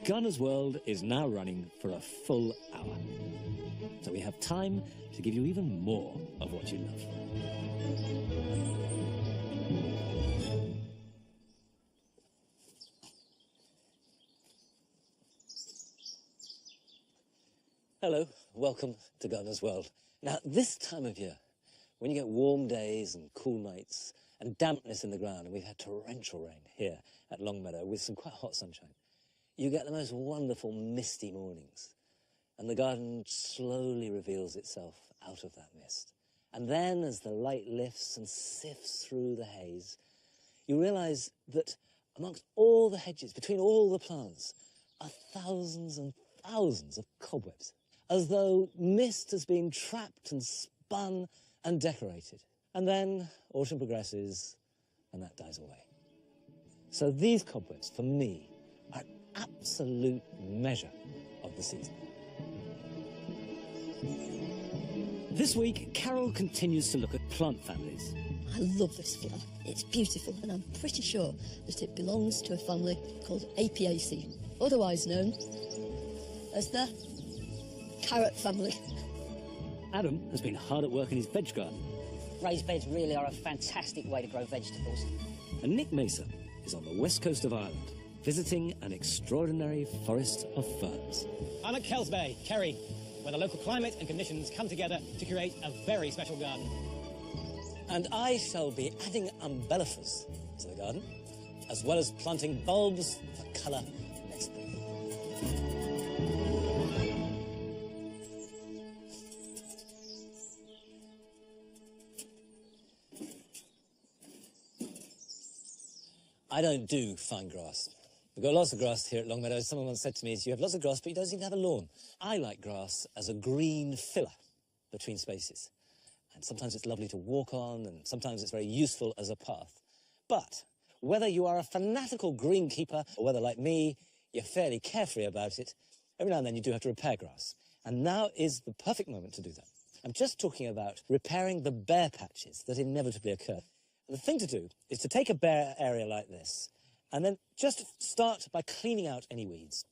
Gardeners World is now running for a full hour. So we have time to give you even more of what you love. Hello, welcome to Gardeners World. Now, this time of year, when you get warm days and cool nights and dampness in the ground, and we've had torrential rain here at Longmeadow with some quite hot sunshine, you get the most wonderful misty mornings. And the garden slowly reveals itself out of that mist. And then, as the light lifts and sifts through the haze, you realise that amongst all the hedges, between all the plants, are thousands and thousands of cobwebs, as though mist has been trapped and spun and decorated. And then autumn progresses, and that dies away. So these cobwebs, for me, are an absolute measure of the season. This week, Carol continues to look at plant families. I love this flower. It's beautiful, and I'm pretty sure that it belongs to a family called Apiaceae, otherwise known as the carrot family. Adam has been hard at work in his veg garden. Raised beds really are a fantastic way to grow vegetables. And Nick Mesa is on the west coast of Ireland, visiting an extraordinary forest of ferns. I'm at Kells Bay, Kerry, where the local climate and conditions come together to create a very special garden. And I shall be adding umbellifers to the garden, as well as planting bulbs for colour next spring. I don't do fine grass. We've got lots of grass here at Longmeadow. Someone once said to me, you have lots of grass, but you don't seem to have a lawn. I like grass as a green filler between spaces. And sometimes it's lovely to walk on, and sometimes it's very useful as a path. But whether you are a fanatical greenkeeper, or whether, like me, you're fairly carefree about it, every now and then you do have to repair grass. And now is the perfect moment to do that. I'm just talking about repairing the bare patches that inevitably occur. The thing to do is to take a bare area like this and then just start by cleaning out any weeds.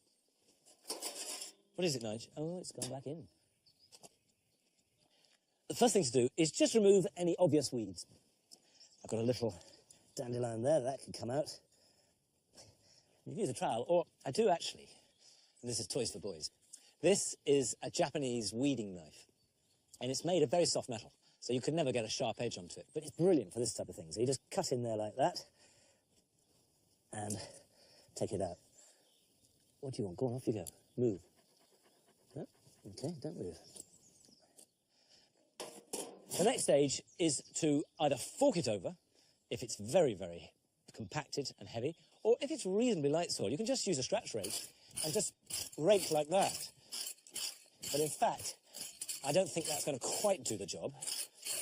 What is it, Nigel? Oh, it's gone back in. The first thing to do is just remove any obvious weeds. I've got a little dandelion there, that can come out. You can use a trowel, or I do actually, and this is toys for boys. This is a Japanese weeding knife, and it's made of very soft metal. So you could never get a sharp edge onto it, but it's brilliant for this type of thing. So you just cut in there like that and take it out. What do you want? Go on, off you go. Move. No? Okay, don't move. The next stage is to either fork it over, if it's very, very compacted and heavy, or if it's reasonably light soil, you can just use a scratch rake and just rake like that. But in fact, I don't think that's going to quite do the job.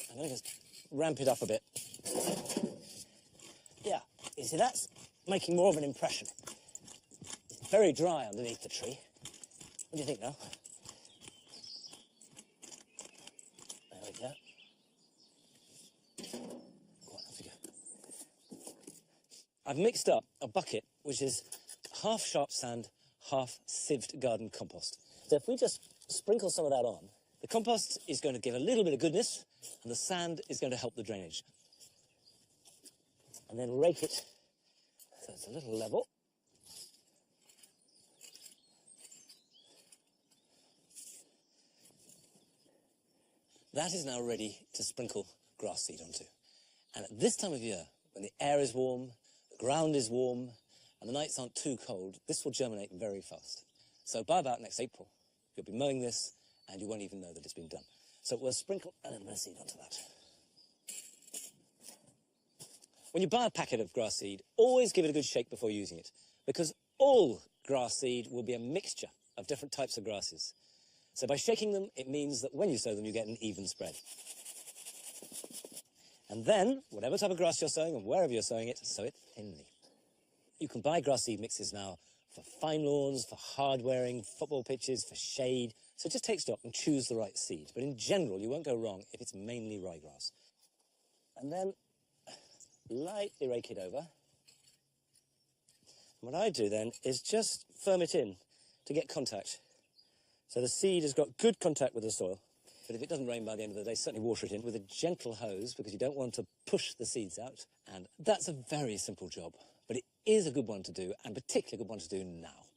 I'm going to just ramp it up a bit. Yeah, you see, that's making more of an impression. It's very dry underneath the tree. What do you think now? There we go. Go on, off you go. I've mixed up a bucket which is half sharp sand, half sieved garden compost. So if we just sprinkle some of that on, the compost is going to give a little bit of goodness, and the sand is going to help the drainage. And then rake it so it's a little level. That is now ready to sprinkle grass seed onto. And at this time of year, when the air is warm, the ground is warm, and the nights aren't too cold, this will germinate very fast. So by about next April, you'll be mowing this, and you won't even know that it's been done. So we'll sprinkle a little bit of seed onto that. When you buy a packet of grass seed, always give it a good shake before using it, because all grass seed will be a mixture of different types of grasses. So by shaking them, it means that when you sow them, you get an even spread. And then, whatever type of grass you're sowing and wherever you're sowing it, sow it thinly. You can buy grass seed mixes now for fine lawns, for hard-wearing football pitches, for shade. So just take stock and choose the right seed. But in general, you won't go wrong if it's mainly ryegrass. And then lightly rake it over. What I do then is just firm it in to get contact. So the seed has got good contact with the soil. But if it doesn't rain by the end of the day, certainly water it in with a gentle hose, because you don't want to push the seeds out. And that's a very simple job, but it is a good one to do, and particularly a good one to do now.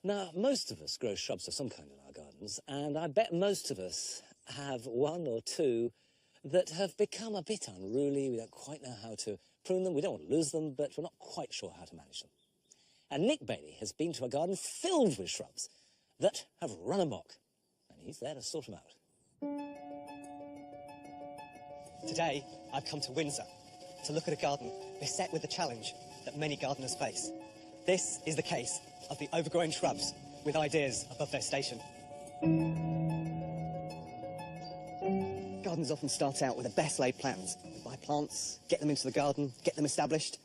Now, most of us grow shrubs of some kind in our gardens, and I bet most of us have one or two that have become a bit unruly. We don't quite know how to prune them. We don't want to lose them, but we're not quite sure how to manage them. And Nick Bailey has been to a garden filled with shrubs that have run amok, and he's there to sort them out. Today, I've come to Windsor to look at a garden beset with the challenge that many gardeners face. This is the case of the overgrown shrubs with ideas above their station. Gardens often start out with the best laid plans. Buy plants, get them into the garden, get them established,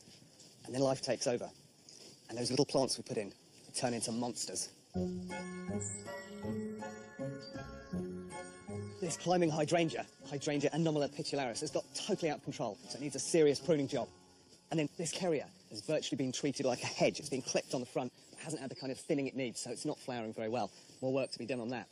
and then life takes over. And those little plants we put in turn into monsters. This climbing hydrangea Anomalia pitularis, has got totally out of control, so it needs a serious pruning job. And then this kerria has virtually been treated like a hedge. It's been clipped on the front, but hasn't had the kind of thinning it needs, so it's not flowering very well. More work to be done on that.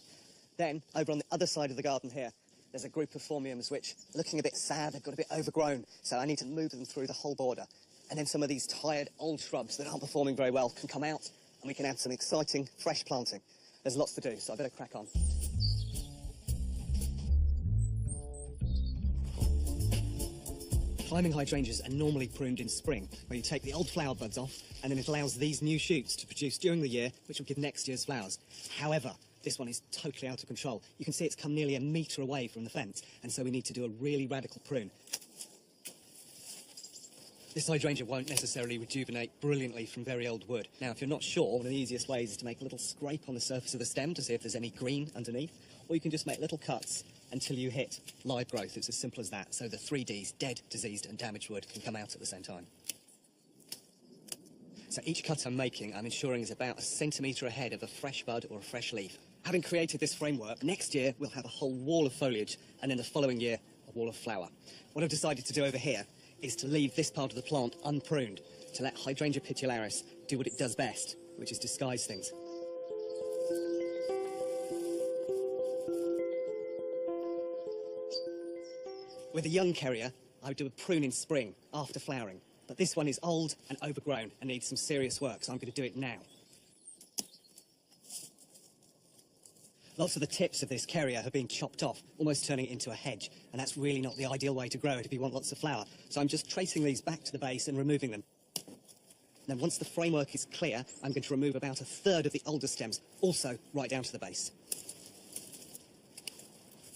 Then, over on the other side of the garden here, there's a group of phormiums which are looking a bit sad, they've got a bit overgrown, so I need to move them through the whole border. And then some of these tired old shrubs that aren't performing very well can come out, and we can add some exciting, fresh planting. There's lots to do, so I better crack on. Climbing hydrangeas are normally pruned in spring, where you take the old flower buds off, and then it allows these new shoots to produce during the year, which will give next year's flowers. However, this one is totally out of control. You can see it's come nearly a metre away from the fence, and so we need to do a really radical prune. This hydrangea won't necessarily rejuvenate brilliantly from very old wood. Now, if you're not sure, one of the easiest ways is to make a little scrape on the surface of the stem to see if there's any green underneath, or you can just make little cuts until you hit live growth. It's as simple as that. So the 3 Ds, dead, diseased and damaged wood, can come out at the same time. So each cut I'm making, I'm ensuring is about a centimetre ahead of a fresh bud or a fresh leaf. Having created this framework, next year we'll have a whole wall of foliage, and then the following year, a wall of flower. What I've decided to do over here is to leave this part of the plant unpruned, to let Hydrangea pitularis do what it does best, which is disguise things. With a young kerria, I would do a prune in spring, after flowering. But this one is old and overgrown and needs some serious work, so I'm going to do it now. Lots of the tips of this kerria have been chopped off, almost turning it into a hedge, and that's really not the ideal way to grow it if you want lots of flower. So I'm just tracing these back to the base and removing them. Then once the framework is clear, I'm going to remove about a third of the older stems, also right down to the base.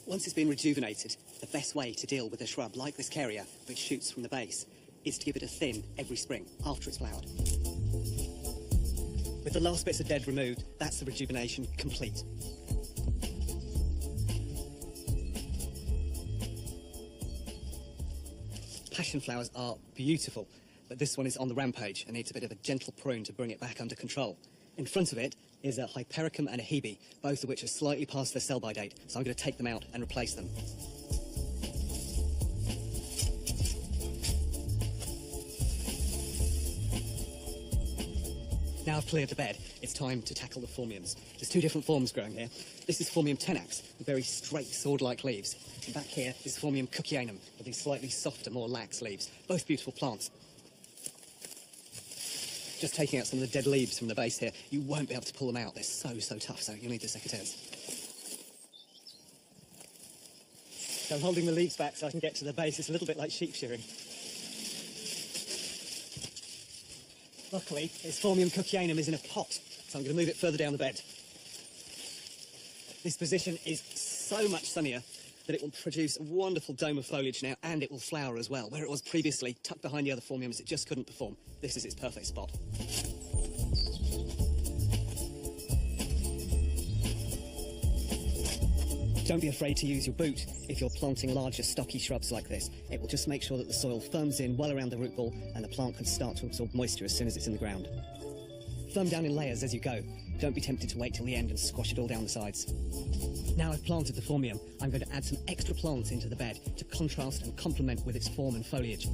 Once it's been rejuvenated, the best way to deal with a shrub like this kerria, which shoots from the base, is to give it a thin every spring after it's flowered. With the last bits of dead removed, that's the rejuvenation complete. Passion flowers are beautiful, but this one is on the rampage and needs a bit of a gentle prune to bring it back under control. In front of it is a Hypericum and a Hebe, both of which are slightly past their sell-by date, so I'm going to take them out and replace them. Now I've cleared the bed, it's time to tackle the phormiums. There's 2 different forms growing here. This is Phormium tenax, with very straight sword-like leaves. And back here is Phormium cookianum, with these slightly softer, more lax leaves. Both beautiful plants. Just taking out some of the dead leaves from the base here, you won't be able to pull them out. They're so tough, so you'll need the secateurs. So I'm holding the leaves back so I can get to the base. It's a little bit like sheep shearing. Luckily, this Phormium cookianum is in a pot, so I'm going to move it further down the bed. This position is so much sunnier that it will produce a wonderful dome of foliage now, and it will flower as well. Where it was previously tucked behind the other phormiums, it just couldn't perform. This is its perfect spot. Don't be afraid to use your boot if you're planting larger, stocky shrubs like this. It will just make sure that the soil firms in well around the root ball, and the plant can start to absorb moisture as soon as it's in the ground. Firm down in layers as you go. Don't be tempted to wait till the end and squash it all down the sides. Now I've planted the phormium, I'm going to add some extra plants into the bed to contrast and complement with its form and foliage.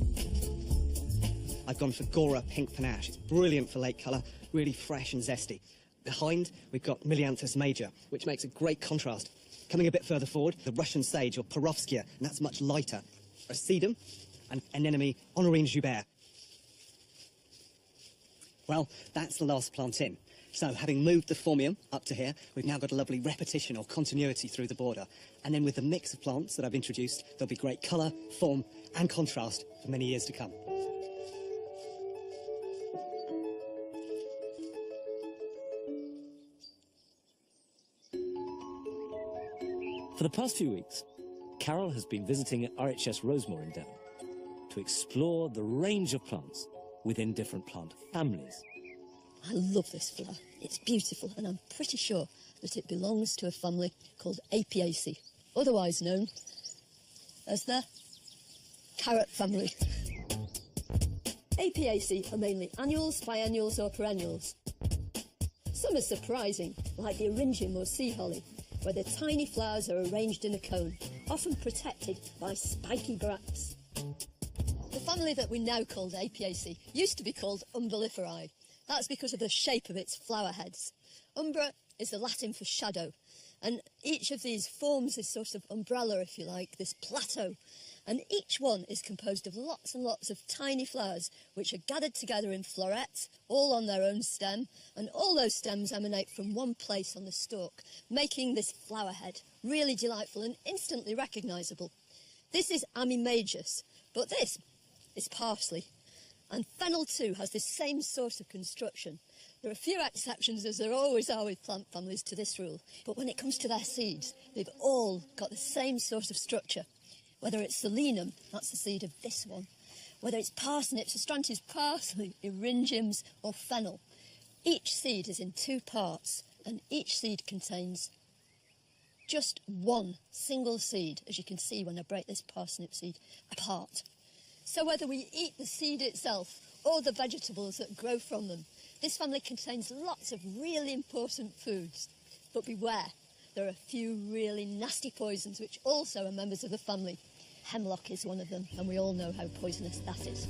I've I've gone for Gora Pink Panache. It's brilliant for late colour, really fresh and zesty. Behind, we've got Milianthus Major, which makes a great contrast. Coming a bit further forward, the Russian sage, or Perovskia, and that's much lighter. A sedum, and anemone Honorine Joubert. Well, that's the last plant in. So, having moved the formium up to here, we've now got a lovely repetition or continuity through the border. And then with the mix of plants that I've introduced, there'll be great colour, form and contrast for many years to come. For the past few weeks, Carol has been visiting at RHS Rosemore in Devon to explore the range of plants within different plant families. I love this flower. It's beautiful, and I'm pretty sure that it belongs to a family called Apiaceae, otherwise known as the carrot family. Apiaceae are mainly annuals, biennials or perennials. Some are surprising, like the eryngium or sea holly, where the tiny flowers are arranged in a cone, often protected by spiky bracts. The family that we now call Apiaceae used to be called Umbelliferae. That's because of the shape of its flower heads. Umbra is the Latin for shadow, and each of these forms this sort of umbrella, if you like, this plateau. And each one is composed of lots and lots of tiny flowers, which are gathered together in florets, all on their own stem, and all those stems emanate from one place on the stalk, making this flower head really delightful and instantly recognisable. This is Amimagus, but this is parsley. And fennel too has this same sort of construction. There are a few exceptions, as there always are with plant families, to this rule, but when it comes to their seeds, they've all got the same sort of structure. Whether it's Selenum, that's the seed of this one, whether it's parsnips, Astrantes parsley, eryngiums or fennel, each seed is in two parts, and each seed contains just one single seed, as you can see when I break this parsnip seed apart. So whether we eat the seed itself or the vegetables that grow from them, this family contains lots of really important foods. But beware, there are a few really nasty poisons which also are members of the family. Hemlock is one of them, and we all know how poisonous that is.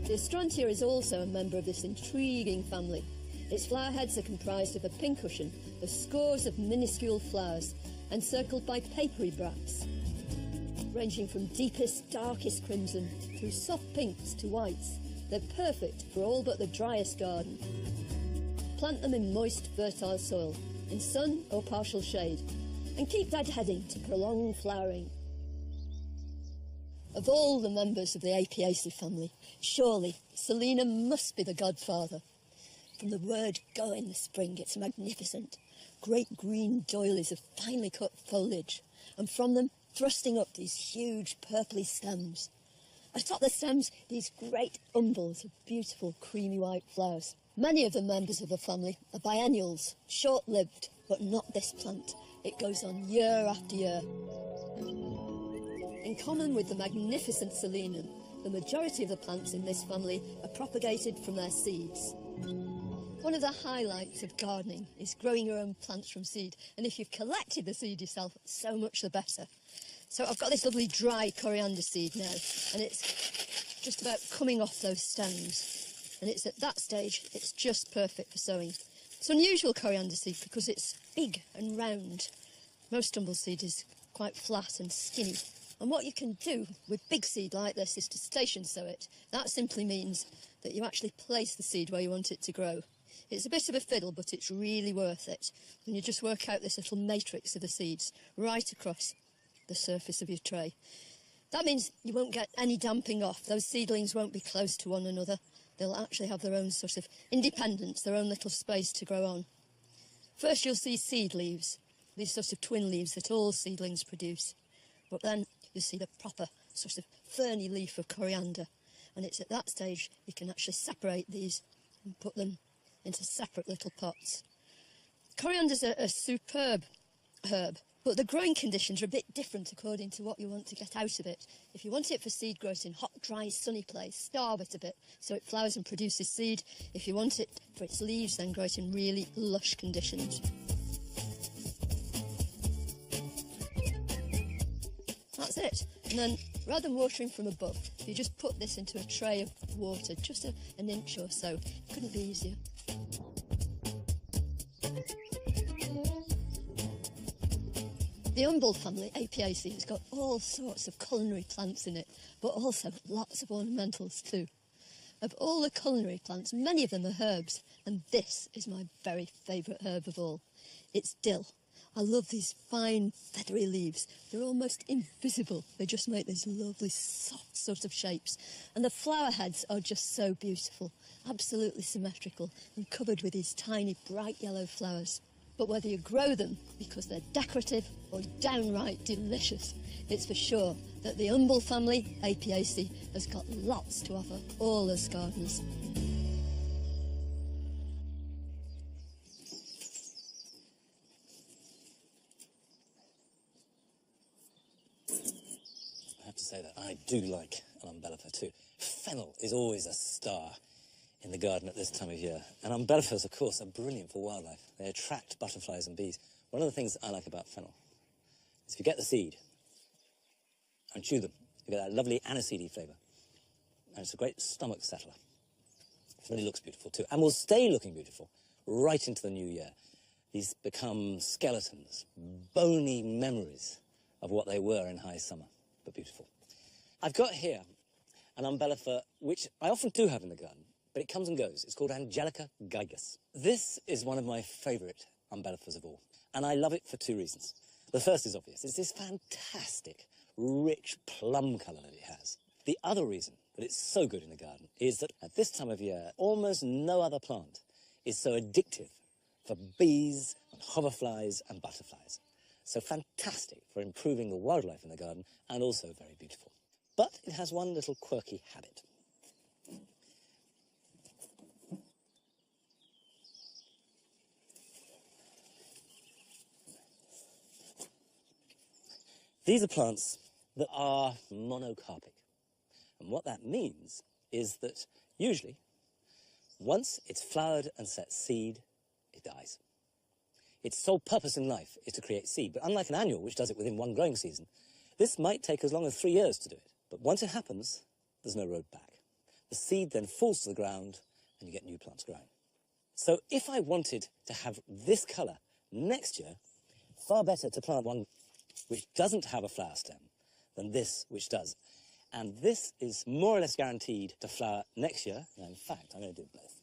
The Astrantia is also a member of this intriguing family. Its flower heads are comprised of a pincushion of scores of minuscule flowers, encircled by papery bracts, ranging from deepest, darkest crimson through soft pinks to whites. They're perfect for all but the driest garden. Plant them in moist, fertile soil, in sun or partial shade, and keep deadheading to prolong flowering. Of all the members of the Apiaceae family, surely Selenum must be the godfather. From the word go in the spring, it's magnificent. Great green doilies of finely cut foliage, and from them thrusting up these huge purply stems. Atop the stems, these great umbels of beautiful creamy white flowers. Many of the members of the family are biennials, short-lived, but not this plant. It goes on year after year. In common with the magnificent Selenum, the majority of the plants in this family are propagated from their seeds. One of the highlights of gardening is growing your own plants from seed, and if you've collected the seed yourself, so much the better. So I've got this lovely dry coriander seed now, and it's just about coming off those stems. And it's at that stage, it's just perfect for sowing. It's unusual coriander seed because it's big and round. Most tumble seed is quite flat and skinny. And what you can do with big seed like this is to station sow it. That simply means that you actually place the seed where you want it to grow. It's a bit of a fiddle, but it's really worth it. And you just work out this little matrix of the seeds right across the surface of your tray. That means you won't get any damping off. Those seedlings won't be close to one another. They'll actually have their own sort of independence, their own little space to grow on. First you'll see seed leaves, these sorts of twin leaves that all seedlings produce. But then you'll see the proper sort of ferny leaf of coriander. And it's at that stage you can actually separate these and put them into separate little pots. Coriander's a superb herb, but the growing conditions are a bit different according to what you want to get out of it. If you want it for seed growth in hot, dry, sunny place, starve it a bit so it flowers and produces seed. If you want it for its leaves, then grow it in really lush conditions. That's it. And then Rather than watering from above, if you just put this into a tray of water, just an inch or so, it couldn't be easier. The umbel family, Apiaceae, has got all sorts of culinary plants in it, but also lots of ornamentals too. Of all the culinary plants, many of them are herbs, and this is my very favourite herb of all. It's dill. I love these fine, feathery leaves. They're almost invisible. They just make these lovely, soft sort of shapes. And the flower heads are just so beautiful, absolutely symmetrical, and covered with these tiny, bright yellow flowers. But whether you grow them because they're decorative or downright delicious, it's for sure that the umbel family, Apiaceae, has got lots to offer all us gardeners. I have to say that I do like an umbellifer too. Fennel is always a star in the garden at this time of year. And umbellifers, of course, are brilliant for wildlife. They attract butterflies and bees. One of the things I like about fennel is if you get the seed and chew them, you get that lovely aniseedy flavour. And it's a great stomach settler. It really looks beautiful too, and will stay looking beautiful right into the new year. These become skeletons, bony memories of what they were in high summer, but beautiful. I've got here an umbellifer, which I often do have in the garden, but it comes and goes. It's called Angelica gigas. This is one of my favourite umbellifers of all, and I love it for two reasons. The first is obvious. It's this fantastic, rich plum colour that it has. The other reason that it's so good in the garden is that at this time of year, almost no other plant is so addictive for bees and hoverflies and butterflies. So fantastic for improving the wildlife in the garden, and also very beautiful. But it has one little quirky habit. These are plants that are monocarpic. And what that means is that usually, once it's flowered and set seed, it dies. Its sole purpose in life is to create seed, but unlike an annual, which does it within one growing season, this might take as long as 3 years to do it. But once it happens, there's no road back. The seed then falls to the ground, and you get new plants growing. So if I wanted to have this colour next year, far better to plant one which doesn't have a flower stem than this which does. And this is more or less guaranteed to flower next year. Now, in fact, I'm going to do both.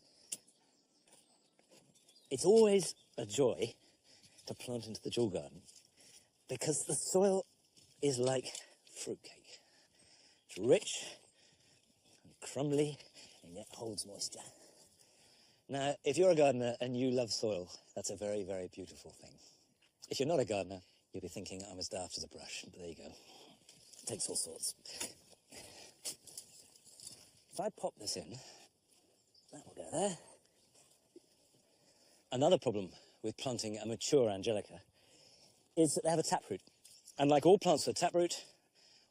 It's always a joy to plant into the dual garden because the soil is like fruitcake. It's rich and crumbly and yet holds moisture. Now, if you're a gardener and you love soil, that's a very, very beautiful thing. If you're not a gardener, you'll be thinking, I'm as daft as a brush. But there you go. It takes all sorts. If I pop this in, that will go there. Another problem with planting a mature Angelica is that they have a taproot. And like all plants with a taproot,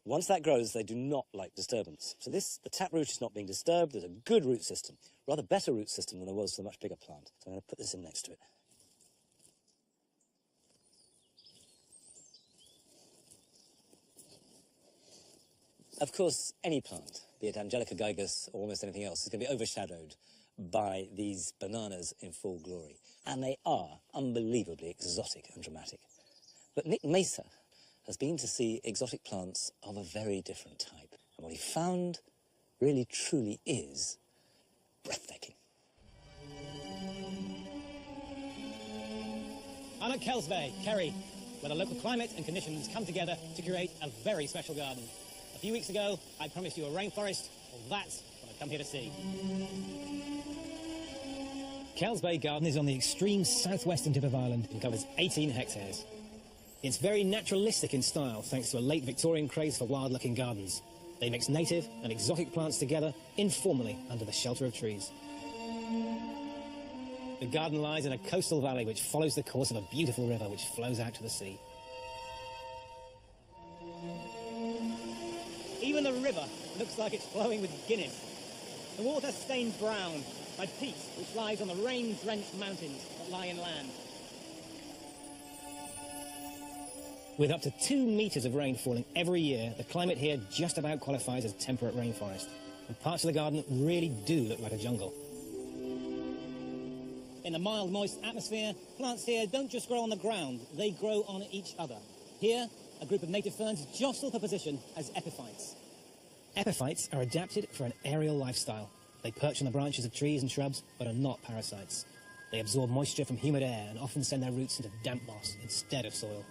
once that grows, they do not like disturbance. So the taproot is not being disturbed. There's a good root system, rather better root system than there was for the much bigger plant. So I'm going to put this in next to it. Of course, any plant, be it Angelica gigas or almost anything else, is going to be overshadowed by these bananas in full glory. And they are unbelievably exotic and dramatic. But Nick Mesa has been to see exotic plants of a very different type. And what he found really truly is breathtaking. I'm at Kells Bay, Kerry, where the local climate and conditions come together to create a very special garden. A few weeks ago, I promised you a rainforest. Well, that's what I've come here to see. Kells Bay Garden is on the extreme southwestern tip of Ireland and covers 18 hectares. It's very naturalistic in style, thanks to a late Victorian craze for wild-looking gardens. They mix native and exotic plants together informally under the shelter of trees. The garden lies in a coastal valley which follows the course of a beautiful river which flows out to the sea. Even the river looks like it's flowing with Guinness. The water stained brown by peat which lies on the rain-drenched mountains that lie inland. With up to 2 metres of rain falling every year, the climate here just about qualifies as temperate rainforest. And parts of the garden really do look like a jungle. In the mild, moist atmosphere, plants here don't just grow on the ground, they grow on each other. Here, a group of native ferns jostle for position as epiphytes. Epiphytes are adapted for an aerial lifestyle. They perch on the branches of trees and shrubs, but are not parasites. They absorb moisture from humid air and often send their roots into damp moss instead of soil.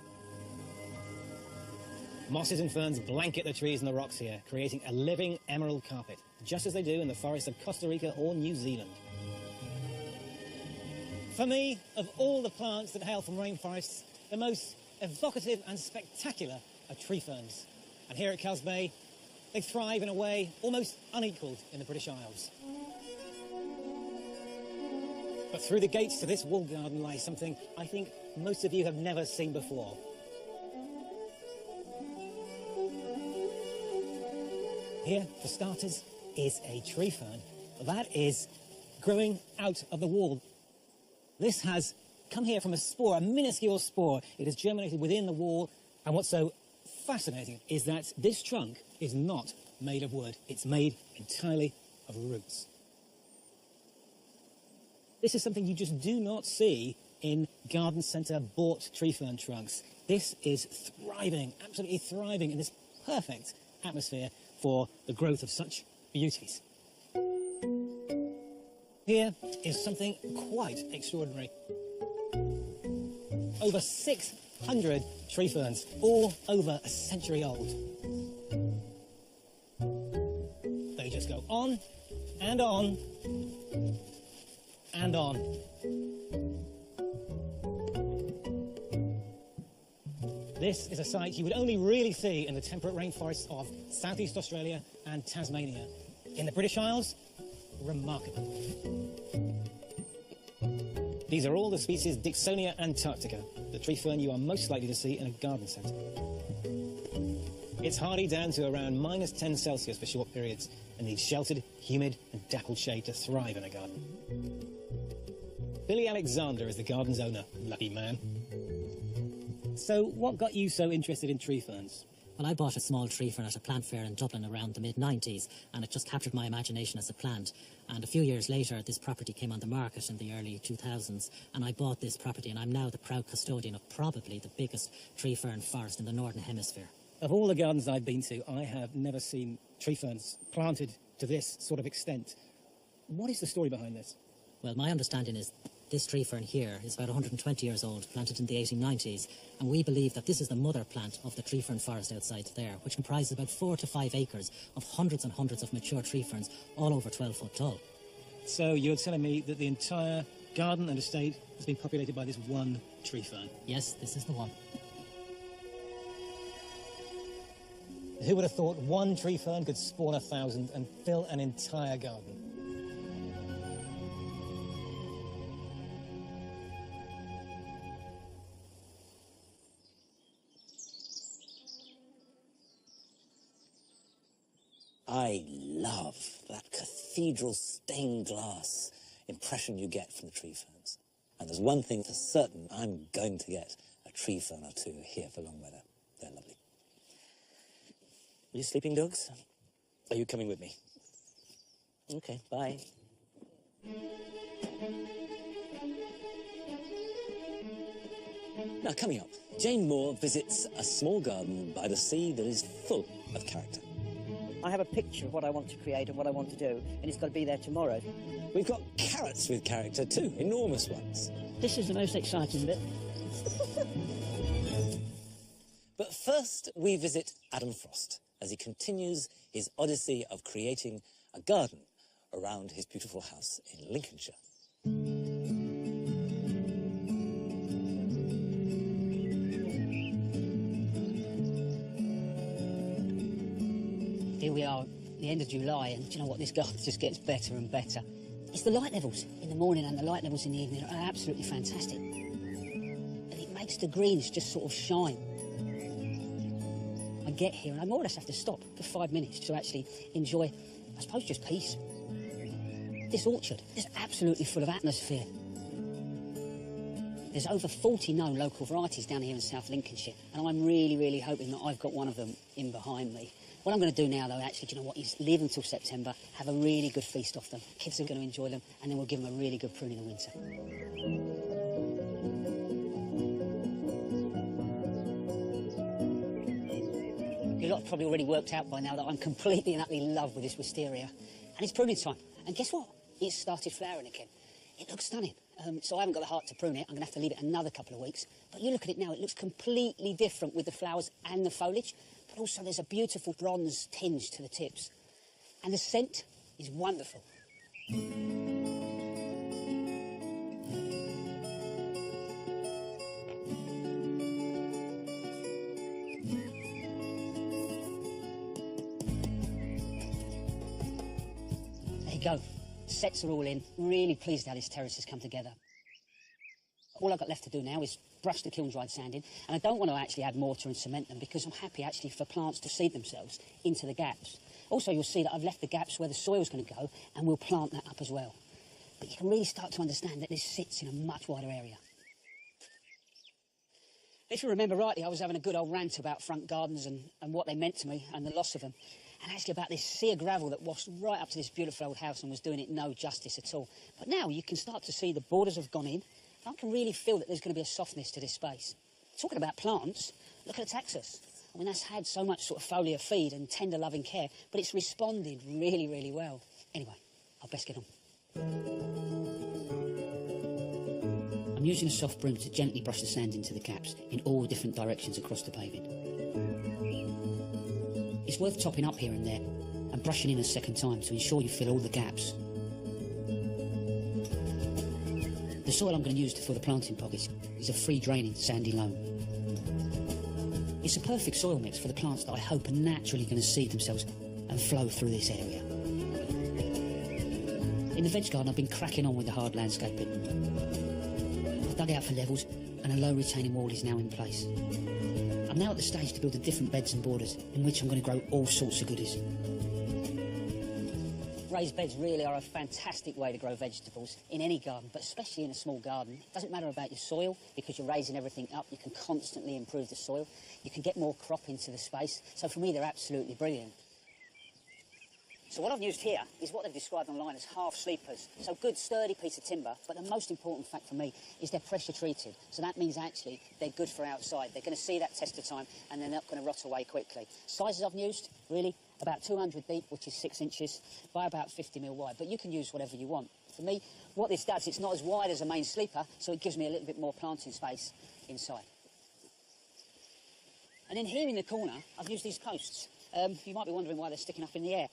Mosses and ferns blanket the trees and the rocks here, creating a living emerald carpet, just as they do in the forests of Costa Rica or New Zealand. For me, of all the plants that hail from rainforests, the most evocative and spectacular are tree ferns. And here at Cowes Bay, they thrive in a way almost unequalled in the British Isles. But through the gates to this walled garden lies something I think most of you have never seen before. Here, for starters, is a tree fern. That is growing out of the wall. This has come here from a spore, a minuscule spore. It has germinated within the wall, and what's so fascinating is that this trunk is not made of wood. It's made entirely of roots. This is something you just do not see in garden centre bought tree fern trunks. This is thriving, absolutely thriving in this perfect atmosphere for the growth of such beauties. Here is something quite extraordinary. Over 600 tree ferns, all over a century old. They just go on and on and on. This is a sight you would only really see in the temperate rainforests of Southeast Australia and Tasmania. In the British Isles, remarkable. These are all the species Dicksonia antarctica, the tree fern you are most likely to see in a garden centre. It's hardy down to around -10 Celsius for short periods and needs sheltered, humid and dappled shade to thrive in a garden. Billy Alexander is the garden's owner, lucky man. So what got you so interested in tree ferns? Well, I bought a small tree fern at a plant fair in Dublin around the mid-90s, and it just captured my imagination as a plant. And a few years later, this property came on the market in the early 2000s, and I bought this property, and I'm now the proud custodian of probably the biggest tree fern forest in the Northern Hemisphere. Of all the gardens I've been to, I have never seen tree ferns planted to this sort of extent. What is the story behind this? Well, my understanding is this tree fern here is about 120 years old, planted in the 1890s, and we believe that this is the mother plant of the tree fern forest outside there, which comprises about 4 to 5 acres of hundreds and hundreds of mature tree ferns, all over 12 foot tall. So you're telling me that the entire garden and estate has been populated by this one tree fern? Yes, this is the one. Who would have thought one tree fern could spawn 1,000 and fill an entire garden? I love that cathedral stained glass impression you get from the tree ferns. And there's one thing for certain, I'm going to get a tree fern or two here for Longmeadow. They're lovely. Are you sleeping, dogs? Are you coming with me? Okay, bye. Now, coming up, Jane Moore visits a small garden by the sea that is full of character. I have a picture of what I want to create and what I want to do, and it's got to be there tomorrow. We've got carrots with character too, enormous ones. This is the most exciting bit. But first, we visit Adam Frost as he continues his odyssey of creating a garden around his beautiful house in Lincolnshire. Here we are at the end of July, and do you know what? This garden just gets better and better. It's the light levels in the morning and the light levels in the evening are absolutely fantastic. And it makes the greens just sort of shine. I get here and I more or less have to stop for 5 minutes to actually enjoy, I suppose, just peace. This orchard is absolutely full of atmosphere. There's over 40 known local varieties down here in South Lincolnshire, and I'm really, really hoping that I've got one of them in behind me. What I'm going to do now, though, actually, do you know what, is leave until September, have a really good feast off them. Kids are going to enjoy them, and then we'll give them a really good prune in the winter. A lot probably already worked out by now that I'm completely and utterly in love with this wisteria. And it's pruning time. And guess what? It's started flowering again. It looks stunning. So I haven't got the heart to prune it. I'm going to have to leave it another couple of weeks. But you look at it now, it looks completely different with the flowers and the foliage. But also there's a beautiful bronze tinge to the tips. And the scent is wonderful. Go. Sets are all in. Really pleased how this terrace has come together. All I've got left to do now is brush the kiln-dried sand in, and I don't want to actually add mortar and cement them because I'm happy actually for plants to seed themselves into the gaps. Also, you'll see that I've left the gaps where the soil's going to go, and we'll plant that up as well. But you can really start to understand that this sits in a much wider area. If you remember rightly, I was having a good old rant about front gardens and what they meant to me and the loss of them. And actually about this sea of gravel that washed right up to this beautiful old house and was doing it no justice at all. But now you can start to see the borders have gone in. I can really feel that there's going to be a softness to this space. Talking about plants, look at the taxus. I mean, that's had so much sort of foliar feed and tender loving care, but it's responded really, really well. Anyway, I'll best get on. I'm using a soft broom to gently brush the sand into the gaps in all different directions across the paving. It's worth topping up here and there and brushing in a second time to ensure you fill all the gaps. The soil I'm going to use to fill the planting pockets is a free-draining sandy loam. It's a perfect soil mix for the plants that I hope are naturally going to seed themselves and flow through this area. In the veg garden I've been cracking on with the hard landscaping. I've dug out for levels and a low retaining wall is now in place. I'm now at the stage to build the different beds and borders in which I'm going to grow all sorts of goodies. Raised beds really are a fantastic way to grow vegetables in any garden, but especially in a small garden. It doesn't matter about your soil because you're raising everything up. You can constantly improve the soil. You can get more crop into the space. So for me, they're absolutely brilliant. So what I've used here is what they've described online as half sleepers. So good, sturdy piece of timber, but the most important fact for me is they're pressure treated. So that means actually they're good for outside. They're going to see that test of time and they're not going to rot away quickly. Sizes I've used, really, about 200 deep, which is 6 inches, by about 50 mil wide. But you can use whatever you want. For me, what this does, it's not as wide as a main sleeper, so it gives me a little bit more planting space inside. And then here in the corner, I've used these posts. You might be wondering why they're sticking up in the air.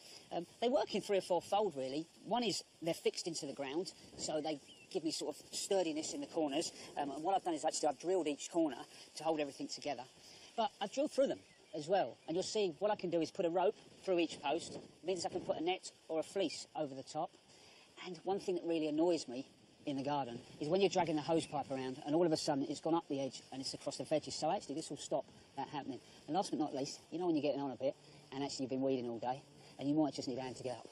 They work in 3 or 4 fold, really. One is they're fixed into the ground, so they give me sort of sturdiness in the corners. And what I've done is actually I've drilled each corner to hold everything together. But I've drilled through them as well. And you'll see what I can do is put a rope through each post. It means I can put a net or a fleece over the top. And one thing that really annoys me in the garden is when you're dragging the hose pipe around and all of a sudden it's gone up the edge and it's across the veggies. So actually this will stop that happening. And last but not least, you know when you're getting on a bit and actually you've been weeding all day and you might just need a hand to get up.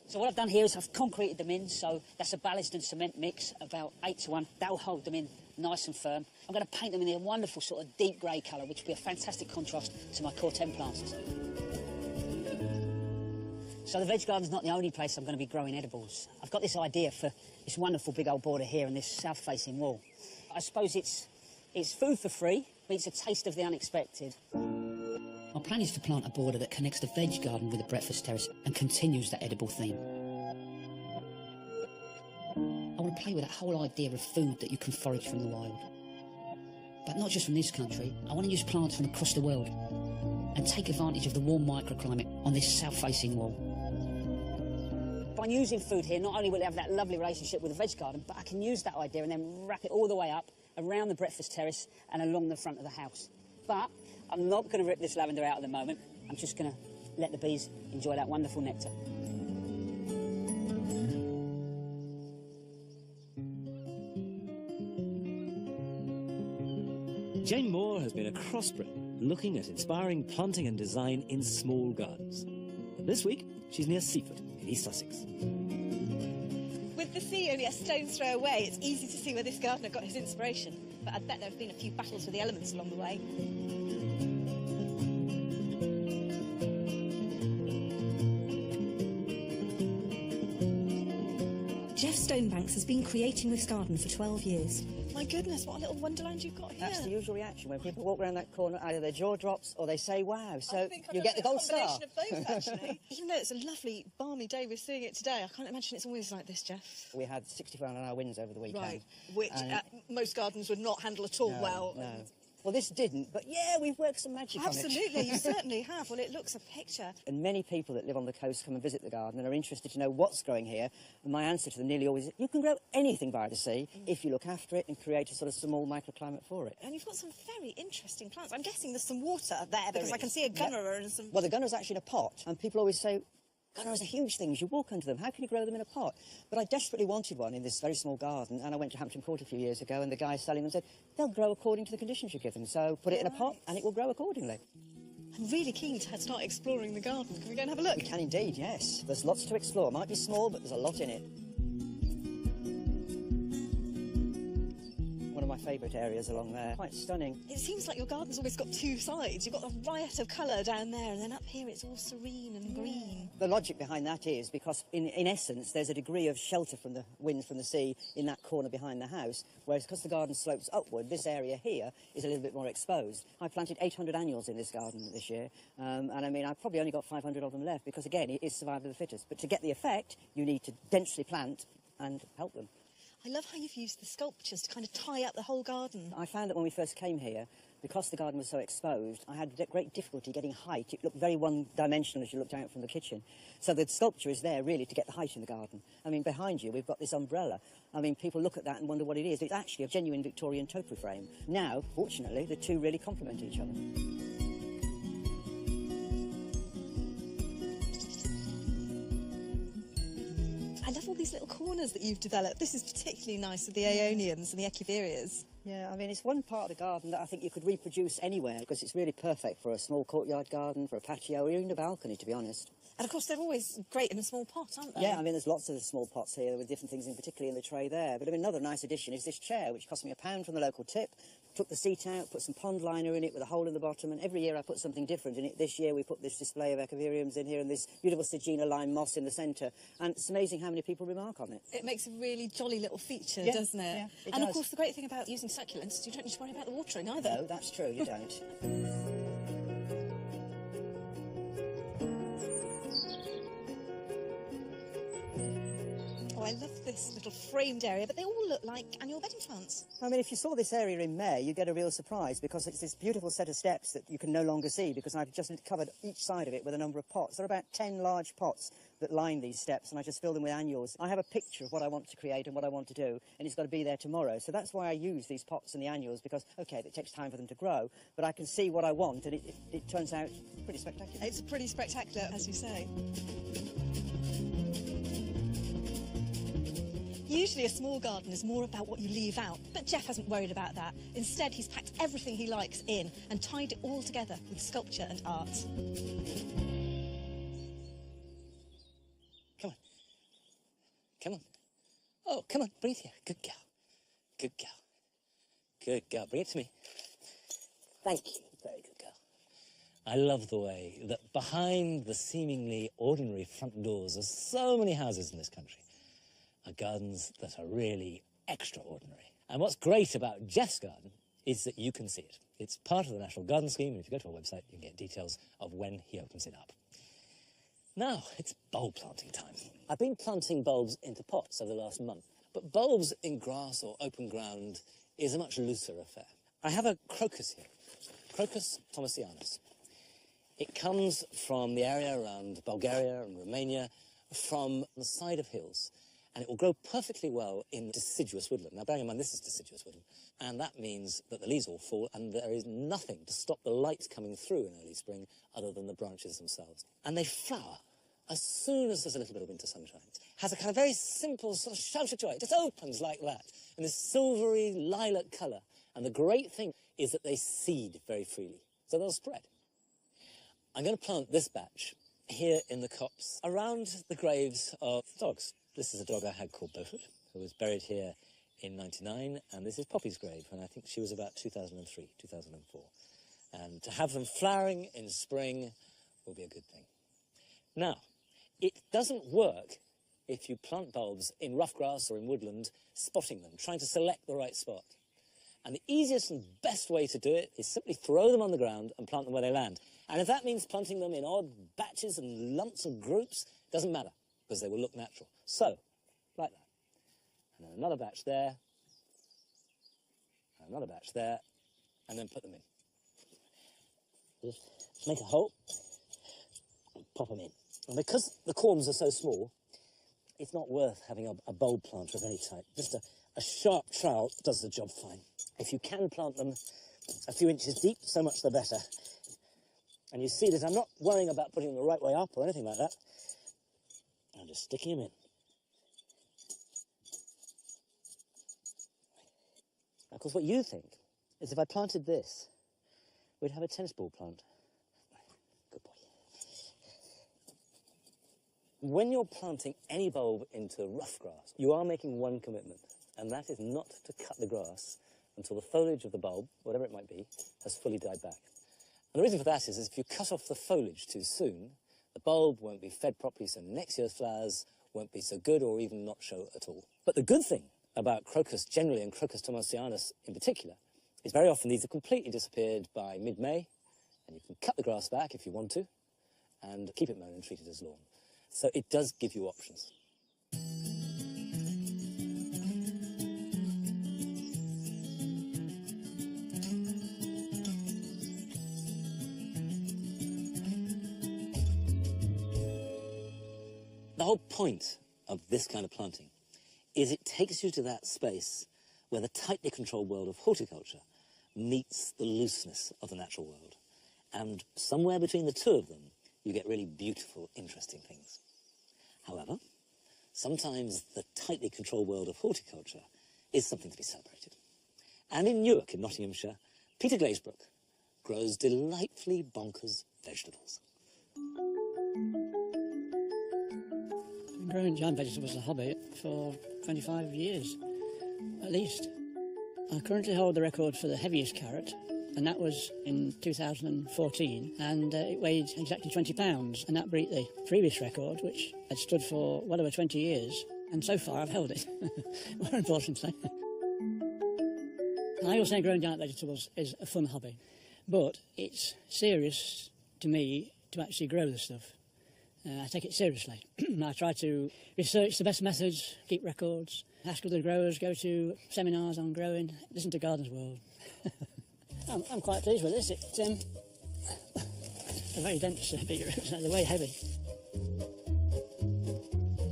So what I've done here is I've concreted them in, so that's a ballast and cement mix, about 8 to 1. That'll hold them in nice and firm. I'm going to paint them in a wonderful sort of deep grey colour, which will be a fantastic contrast to my Corten plants. So the veg garden's not the only place I'm going to be growing edibles. I've got this idea for this wonderful big old border here and this south-facing wall. I suppose it's food for free, but it's a taste of the unexpected. My plan is to plant a border that connects the veg garden with the breakfast terrace and continues that edible theme. I want to play with that whole idea of food that you can forage from the wild. But not just from this country. I want to use plants from across the world and take advantage of the warm microclimate on this south-facing wall. By using food here, not only will it have that lovely relationship with the veg garden, but I can use that idea and then wrap it all the way up around the breakfast terrace and along the front of the house. But I'm not going to rip this lavender out at the moment. I'm just going to let the bees enjoy that wonderful nectar. Jane Moore has been across Britain looking at inspiring planting and design in small gardens. This week, she's near Seaford in East Sussex. With With the sea only a stone's throw away, it's easy to see where this gardener got his inspiration. But I bet there have been a few battles with the elements along the way. Jeff Stonebanks has been creating this garden for 12 years. My goodness, what a little wonderland you've got here. That's the usual reaction when people walk around that corner, either their jaw drops or they say, wow. So you get the gold star. A combination of both, actually. Even though it's a lovely, balmy day we're seeing it today, I can't imagine it's always like this, Jeff. We had 65-mile-an-hour winds over the weekend. Right, which most gardens would not handle at all well. No. Well, this didn't, but yeah, we've worked some magic on it. Absolutely, you certainly have. Well, it looks a picture. And many people that live on the coast come and visit the garden and are interested to know what's growing here. And my answer to them nearly always is, you can grow anything by the sea if you look after it and create a sort of small microclimate for it. And you've got some very interesting plants. I'm guessing there's some water there because I can see a gunner and some... Well, the gunner's actually in a pot, and people always say, gunners are huge things, you walk under them, how can you grow them in a pot? But I desperately wanted one in this very small garden, and I went to Hampton Court a few years ago, and the guy selling them said, they'll grow according to the conditions you give them, so put it in a pot, and it will grow accordingly. I'm really keen to start exploring the garden. Can we go and have a look? We can indeed, yes. There's lots to explore. It might be small, but there's a lot in it. One of my favourite areas along there. Quite stunning. It seems like your garden's always got two sides. You've got a riot of colour down there, and then up here it's all serene and green. The logic behind that is because, in essence, there's a degree of shelter from the winds from the sea in that corner behind the house, whereas because the garden slopes upward, this area here is a little bit more exposed. I planted 800 annuals in this garden this year, and I mean, I've probably only got 500 of them left because, again, it is survival of the fittest. But to get the effect, you need to densely plant and help them. I love how you've used the sculptures to kind of tie up the whole garden. I found that when we first came here, because the garden was so exposed, I had great difficulty getting height. It looked very one-dimensional as you looked out from the kitchen. So the sculpture is there, really, to get the height in the garden. I mean, behind you, we've got this umbrella. I mean, people look at that and wonder what it is. It's actually a genuine Victorian topiary frame. Now, fortunately, the two really complement each other. I love all these little corners that you've developed. This is particularly nice with the aeoniums and the echeverias. Yeah, I mean, it's one part of the garden that I think you could reproduce anywhere because it's really perfect for a small courtyard garden, for a patio, or even a balcony, to be honest. And, of course, they're always great in a small pot, aren't they? Yeah, I mean, there's lots of small pots here with different things, particularly in the tray there. But I mean, another nice addition is this chair, which cost me £1 from the local tip. Took the seat out, put some pond liner in it with a hole in the bottom, and every year I put something different in it. This year we put this display of echeveriums in here and this beautiful Sagina lime moss in the centre. And it's amazing how many people remark on it. It makes a really jolly little feature, Yeah, doesn't it? yeah, it and, does. of course, the great thing about using succulents is you don't need to worry about the watering either. No, that's true, you don't. Oh, I love this little framed area, but they all look like annual bedding plants. I mean, if you saw this area in May, you'd get a real surprise because it's this beautiful set of steps that you can no longer see because I've just covered each side of it with a number of pots. There are about 10 large pots that line these steps, and I just fill them with annuals. I have a picture of what I want to create and what I want to do, and it's got to be there tomorrow. So that's why I use these pots and the annuals because, OK, it takes time for them to grow, but I can see what I want, and it turns out pretty spectacular. It's pretty spectacular, as you say. Usually a small garden is more about what you leave out, but Jeff hasn't worried about that. Instead, he's packed everything he likes in and tied it all together with sculpture and art. Come on. Come on. Oh, come on, breathe here. Good girl. Good girl. Good girl. Bring it to me. Thank you. Very good girl. I love the way that behind the seemingly ordinary front doors of so many houses in this country are gardens that are really extraordinary. And what's great about Jeff's garden is that you can see it. It's part of the National Garden Scheme, and if you go to our website, you can get details of when he opens it up. Now, it's bulb planting time. I've been planting bulbs into pots over the last month, but bulbs in grass or open ground is a much looser affair. I have a crocus here, Crocus thomasianus. It comes from the area around Bulgaria and Romania, from the side of hills, and it will grow perfectly well in deciduous woodland. Now, bearing in mind, this is deciduous woodland, and that means that the leaves all fall, and there is nothing to stop the light coming through in early spring other than the branches themselves. And they flower as soon as there's a little bit of winter sunshine. It has a kind of very simple sort of shout of joy. It just opens like that, in this silvery lilac colour. And the great thing is that they seed very freely, so they'll spread. I'm going to plant this batch here in the copse around the graves of dogs. This is a dog I had called Beaufort, who was buried here in 99, and this is Poppy's grave, and I think she was about 2003, 2004. And to have them flowering in spring will be a good thing. Now, it doesn't work if you plant bulbs in rough grass or in woodland, spotting them, trying to select the right spot. And the easiest and best way to do it is simply throw them on the ground and plant them where they land. And if that means planting them in odd batches and lumps and groups, doesn't matter, because they will look natural. So, like that. And then another batch there, and another batch there, and then put them in. Just make a hole, and pop them in. And because the corms are so small, it's not worth having a bulb planter of any type. Just a sharp trowel does the job fine. If you can plant them a few inches deep, so much the better. And you see that I'm not worrying about putting them the right way up or anything like that. I'm just sticking them in. Of course, what you think is if I planted this, we'd have a tennis ball plant. Good boy. When you're planting any bulb into rough grass, you are making one commitment, and that is not to cut the grass until the foliage of the bulb, whatever it might be, has fully died back. And the reason for that is if you cut off the foliage too soon, the bulb won't be fed properly, so next year's flowers won't be so good or even not show at all. But the good thing about crocus generally and Crocus thomasianus in particular is very often these have completely disappeared by mid-May, and you can cut the grass back if you want to and keep it mown and treat it as lawn. So it does give you options. The whole point of this kind of planting is it takes you to that space where the tightly controlled world of horticulture meets the looseness of the natural world. And somewhere between the two of them, you get really beautiful, interesting things. However, sometimes the tightly controlled world of horticulture is something to be celebrated. And in Newark, in Nottinghamshire, Peter Glazebrook grows delightfully bonkers vegetables. Growing giant vegetables is a hobby for 25 years, at least. I currently hold the record for the heaviest carrot, and that was in 2014, and it weighed exactly 20 pounds, and that beat the previous record, which had stood for well over 20 years, and so far I've held it, more importantly. I always say growing giant vegetables is a fun hobby, but it's serious to me to actually grow the stuff. I take it seriously. I try to research the best methods, keep records, ask other growers, go to seminars on growing, listen to Gardeners World. I'm quite pleased with this. It's a very dense big roots, they're very heavy.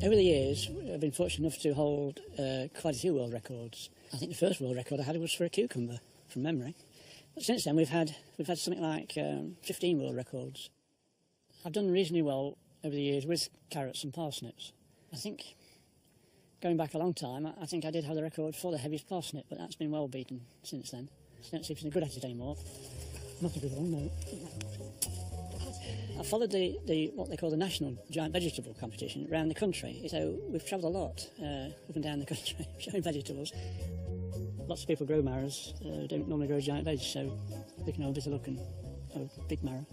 Over the years, I've been fortunate enough to hold quite a few world records. I think the first world record I had was for a cucumber, from memory. But since then, we've had something like 15 world records. I've done reasonably well over the years with carrots and parsnips. I think, going back a long time, I think I did have the record for the heaviest parsnip, but that's been well beaten since then. I don't seem to be good at it anymore. Not a good one, no. I followed the what they call the national giant vegetable competition around the country. So we've travelled a lot up and down the country showing vegetables. Lots of people grow marrows, don't normally grow giant veg, so they can have a bit of luck and have a big marrow.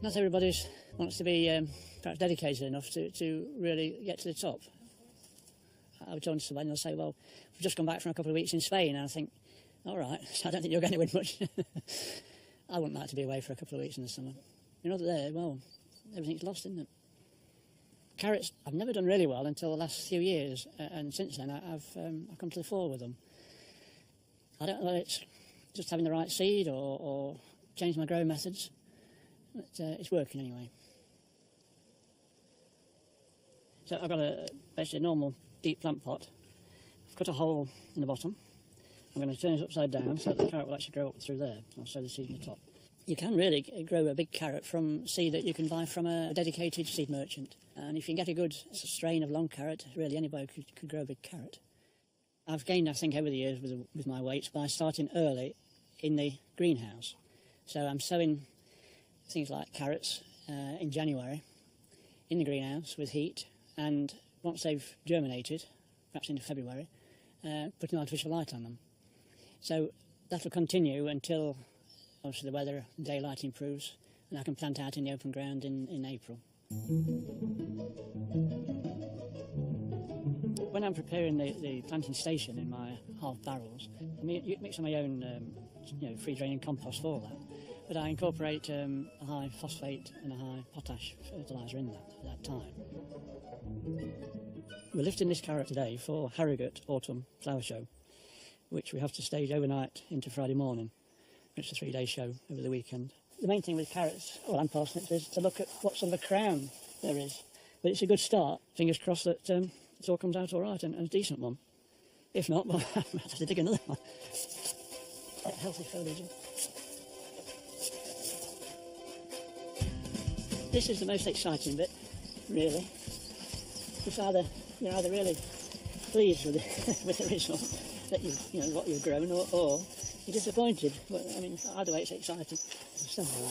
Not everybody wants to be perhaps dedicated enough to really get to the top. I was talking to somebody and they'll say, well, we've just come back from a couple of weeks in Spain, and I think, all right, I don't think you're going to win much. I wouldn't like to be away for a couple of weeks in the summer. You're not there, well, everything's lost, isn't it? Carrots, I've never done really well until the last few years, and since then I've come to the fore with them. I don't know whether it's just having the right seed or changed my growing methods, but it's working anyway. So I've got basically a normal deep plant pot. I've cut a hole in the bottom. I'm going to turn it upside down so that the carrot will actually grow up through there. I'll sow the seed in the top. You can really grow a big carrot from seed that you can buy from a dedicated seed merchant. And if you can get a good strain of long carrot, really anybody could grow a big carrot. I've gained, I think, over the years with my weights by starting early in the greenhouse. So I'm sowing things like carrots in January in the greenhouse with heat, and once they've germinated, perhaps into February, putting artificial light on them. So that will continue until, obviously, the weather and daylight improves, and I can plant out in the open ground in April. When I'm preparing the planting station in my half barrels, I mix my own free-draining compost for that, but I incorporate a high phosphate and a high potash fertiliser in that at that time. We're lifting this carrot today for Harrogate Autumn Flower Show, which we have to stage overnight into Friday morning. It's a 3-day show over the weekend. The main thing with carrots, and parsnips, is to look at what sort of a crown there is. But it's a good start. Fingers crossed that it all comes out all right and a decent one. If not, well, I might have to dig another one. Healthy foliage. This is the most exciting bit, really. You're either really pleased with the result that what you've grown, or you're disappointed. But I mean, either way, it's exciting.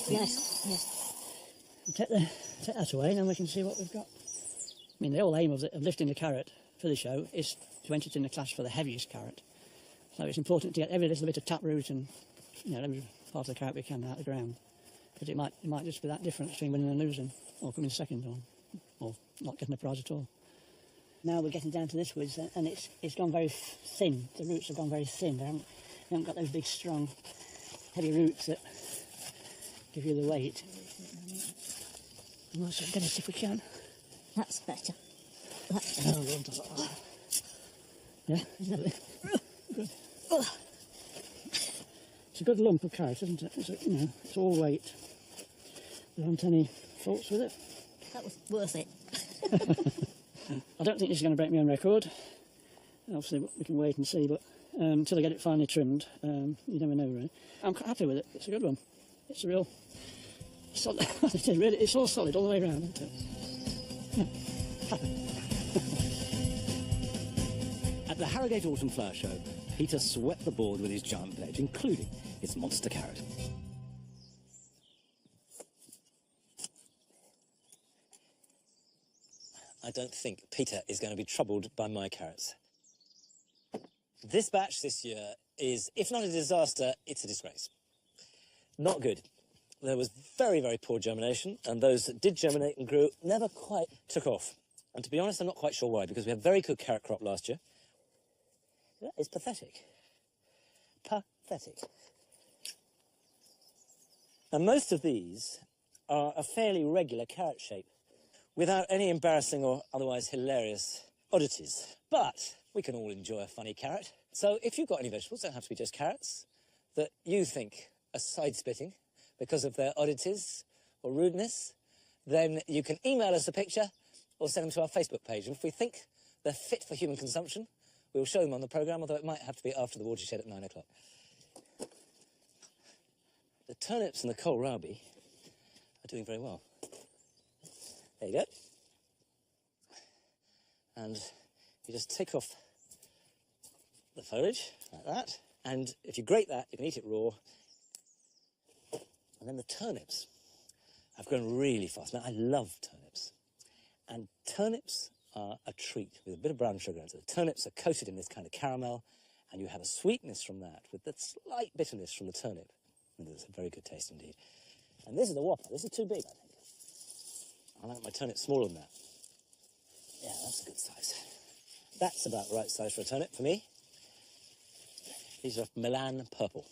Yes. Take that away, and then we can see what we've got. I mean, the whole aim of lifting the carrot for the show is to enter it in the class for the heaviest carrot. So it's important to get every little bit of taproot and every part of the carrot we can out of the ground, because it might just be that difference between winning and losing, or coming second, or not getting a prize at all. Now we're getting down to this woods, and it's gone very thin. The roots have gone very thin. They haven't got those big, strong, heavy roots that give you the weight. We're going to see if we can. That's better. Yeah, lovely. Good. It's a good lump of carrot, isn't it? It's all weight. There aren't any faults with it. That was worth it. I don't think this is going to break my own record. Obviously, we can wait and see, but until I get it finally trimmed, you never know, really. I'm quite happy with it. It's a good one. It's a real solid. It's all solid all the way around, isn't it? Yeah. Happy. At the Harrogate Autumn Flower Show, Peter swept the board with his giant pledge, including its monster carrot. I don't think Peter is going to be troubled by my carrots. This batch this year is, if not a disaster, it's a disgrace. Not good. There was very, very poor germination, and those that did germinate and grew never quite took off. And to be honest, I'm not quite sure why, because we had a very good carrot crop last year. That is pathetic. Pathetic. And most of these are a fairly regular carrot shape, without any embarrassing or otherwise hilarious oddities. But we can all enjoy a funny carrot. So if you've got any vegetables, don't have to be just carrots, that you think are side-splitting because of their oddities or rudeness, then you can email us a picture or send them to our Facebook page. And if we think they're fit for human consumption, we'll show them on the programme, although it might have to be after the watershed at 9 o'clock. The turnips and the kohlrabi are doing very well. There you go. And you just take off the foliage, like that. And if you grate that, you can eat it raw. And then the turnips have grown really fast. Now, I love turnips. And turnips are a treat with a bit of brown sugar. So the turnips are coated in this kind of caramel, and you have a sweetness from that with the slight bitterness from the turnip. And it's a very good taste indeed. And this is the whopper. This is too big, I think. I like my turnip smaller than that. Yeah, that's a good size. That's about the right size for a turnip for me. These are Milan purple.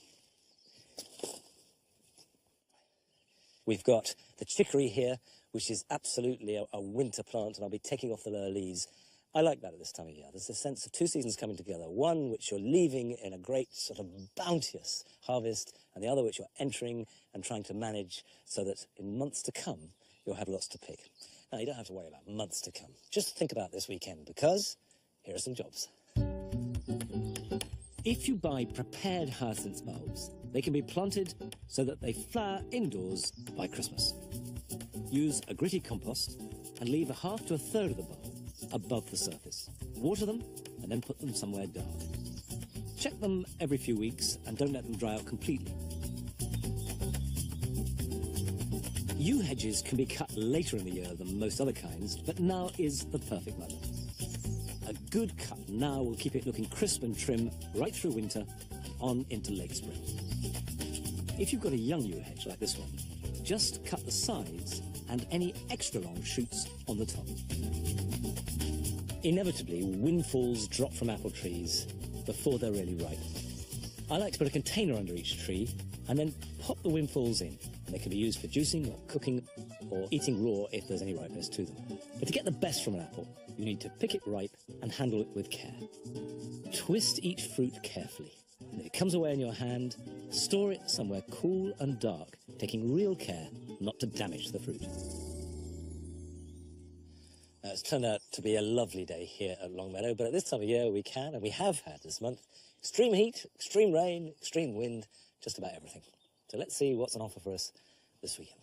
We've got the chicory here, which is absolutely a winter plant, and I'll be taking off the lower leaves. I like that at this time of year. There's a sense of two seasons coming together. One which you're leaving in a great sort of bounteous harvest, and the other which you're entering and trying to manage so that in months to come, you'll have lots to pick. Now, you don't have to worry about months to come. Just think about this weekend, because here are some jobs. If you buy prepared hyacinth bulbs, they can be planted so that they flower indoors by Christmas. Use a gritty compost and leave a half to a third of the bulb above the surface. Water them and then put them somewhere dark. Check them every few weeks and don't let them dry out completely. Yew hedges can be cut later in the year than most other kinds, but now is the perfect moment. good cut now will keep it looking crisp and trim right through winter on into late spring. If you've got a young yew hedge like this one, just cut the sides and any extra long shoots on the top. Inevitably, windfalls drop from apple trees before they're really ripe. I like to put a container under each tree and then pop the windfalls in, and they can be used for juicing or cooking or eating raw if there's any ripeness to them. But to get the best from an apple, you need to pick it ripe and handle it with care. Twist each fruit carefully, and if it comes away in your hand, store it somewhere cool and dark, taking real care not to damage the fruit. Now, it's turned out to be a lovely day here at Longmeadow, but at this time of year we can, and we have had this month, extreme heat, extreme rain, extreme wind, just about everything. So let's see what's on offer for us this weekend.